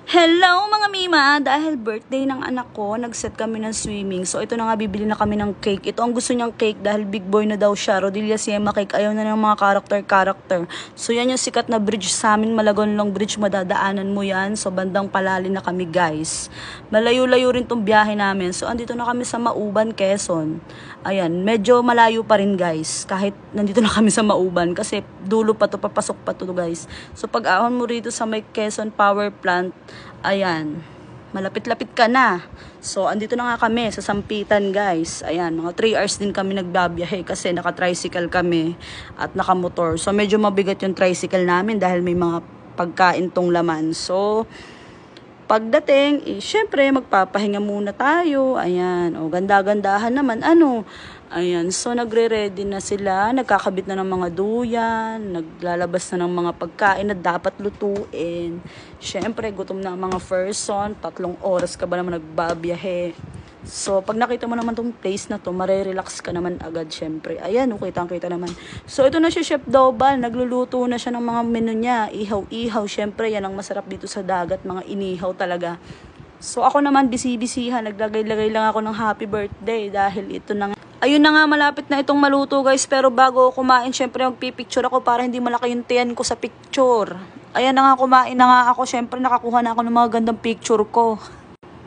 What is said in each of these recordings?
Hello mga mima! Dahil birthday ng anak ko, nag-set kami ng swimming. So ito na nga, bibili na kami ng cake. Ito ang gusto niyang cake dahil big boy na daw siya. Rodilla Siema cake, ayaw na ng mga character. So yan yung sikat na bridge sa amin, Malagonlong Bridge, madadaanan mo yan. So bandang Palali na kami guys. Malayo-layo rin tong biyahe namin. So andito na kami sa Mauban, Quezon. Ayan, medyo malayo pa rin guys. Kahit nandito na kami sa Mauban kasi dulo pa to, papasok pa to guys. So pag ahon mo rito sa may Quezon Power Plant, ayan, malapit-lapit ka na. So, andito na nga kami sa Sampitan, guys. Ayan, mga 3 hours din kami nagbabiyahe kasi naka-tricycle kami at naka-motor. So, medyo mabigat yung tricycle namin dahil may mga pagkain tong laman. So, pagdating, syempre, magpapahinga muna tayo. Ayan, o, ganda-gandahan naman. Ayan, so nagre-ready na sila, nagkakabit na ng mga duyan, naglalabas na ng mga pagkain na dapat lutuin. Syempre, gutom na ang mga person, 3 oras ka ba naman nagbabiyahe. So, pag nakita mo naman tong place na to, marerelax ka naman agad syempre. Ayan, kitang-kita naman. So, ito na si Chef Dobal, nagluluto na siya ng mga menu niya, ihaw-ihaw. Syempre, yan ang masarap dito sa dagat, mga inihaw talaga. So, ako naman, bisi-bisihan, naglagay-lagay lang ako ng happy birthday dahil ito na nga. Ayun na nga, malapit na itong maluto guys, pero bago kumain, syempre magpipicture ako para hindi malaki yung tiyan ko sa picture. Ayan na nga, kumain na nga ako, syempre nakakuha na ako ng mga gandang picture ko.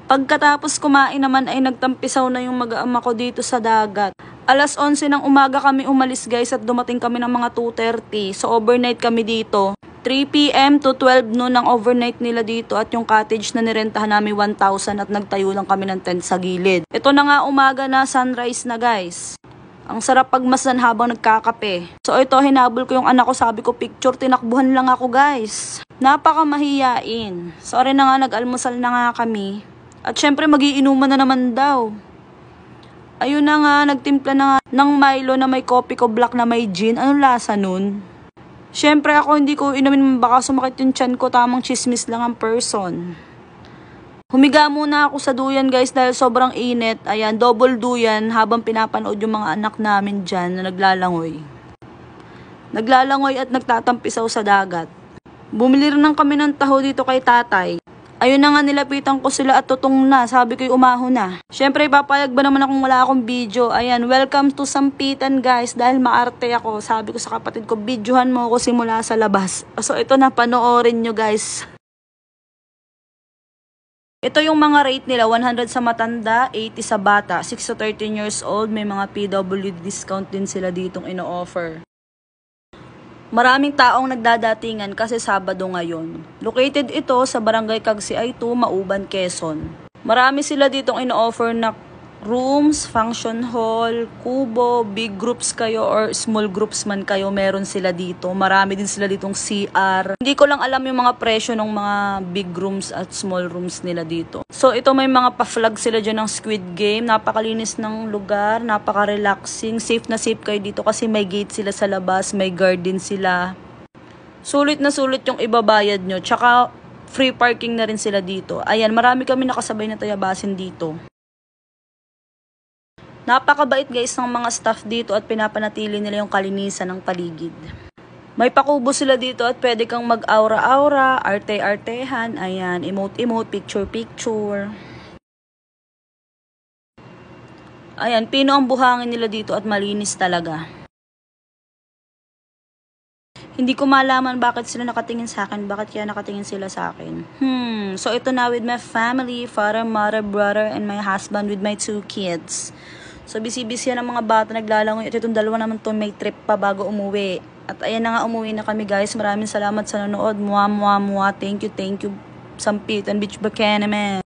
Pagkatapos kumain naman ay nagtampisaw na yung mag-aama ko dito sa dagat. Alas 11 ng umaga kami umalis guys at dumating kami ng mga 2:30. So overnight kami dito. 3 PM to 12 noon ang overnight nila dito at yung cottage na nirentahan namin 1,000 at nagtayo lang kami ng tent sa gilid. Ito na nga umaga na, sunrise na guys. Ang sarap pagmasan habang nagkakape. So ito, hinabol ko yung anak ko, sabi ko picture, tinakbuhan lang ako guys. Napaka mahiyain. Sorry na nga, nag-almusal na nga kami. At syempre magiinuman na naman daw. Ayun na nga, nagtimpla na nga ng Milo na may kopi ko black na may gin. Anong lasa nun? Syempre ako hindi ko inumin, baka sumakit yung tiyan ko, tamang chismis lang ang person. Humiga muna ako sa duyan guys dahil sobrang init. Ayan, double duyan habang pinapanood yung mga anak namin dyan na naglalangoy. Naglalangoy at nagtatampisaw sa dagat. Bumili rin kami ng taho dito kay tatay. Ayun na nga, nilapitan ko sila at tutong na. Sabi ko umahon na. Syempre, papayag ba naman akong wala akong video? Ayan, welcome to Sampitan guys. Dahil maarte ako. Sabi ko sa kapatid ko, videohan mo ako simula sa labas. So, ito na, panoorin nyo guys. Ito yung mga rate nila, 100 sa matanda, 80 sa bata, 6 to 13 years old. May mga PWD discount din sila ditong ino-offer. Maraming taong nagdadatingan kasi Sabado ngayon. Located ito sa Barangay Cagsiay 2, Mauban, Quezon. Marami sila ditong ino-offer na rooms, function hall, kubo, big groups kayo or small groups man kayo, meron sila dito. Marami din sila ditong CR. Hindi ko lang alam yung mga presyo ng mga big rooms at small rooms nila dito. So ito, may mga pa-flag sila dyan ng Squid Game. Napakalinis ng lugar, napaka-relaxing. Safe na safe kayo dito kasi may gate sila sa labas, may garden sila. Sulit na sulit yung ibabayad nyo. Tsaka free parking na rin sila dito. Ayan, marami kami nakasabay na tayabasin dito. Napakabait guys ng mga staff dito at pinapanatili nila yung kalinisan ng paligid. May pakubo sila dito at pwede kang mag-aura-aura, arte-artehan, ayan, emote-emote, picture-picture. Ayan, pino ang buhangin nila dito at malinis talaga. Hindi ko malaman bakit sila nakatingin sa akin, bakit kaya nakatingin sila sa akin. So ito na with my family, father, mother, brother, and my husband with my 2 kids. So, busy-busy yan ang mga bata naglalangoy. At itong dalawa naman to may trip pa bago umuwi. At ayan na nga, umuwi na kami guys. Maraming salamat sa nanood. Mua. Thank you. Sampitan Beach Bacana, man.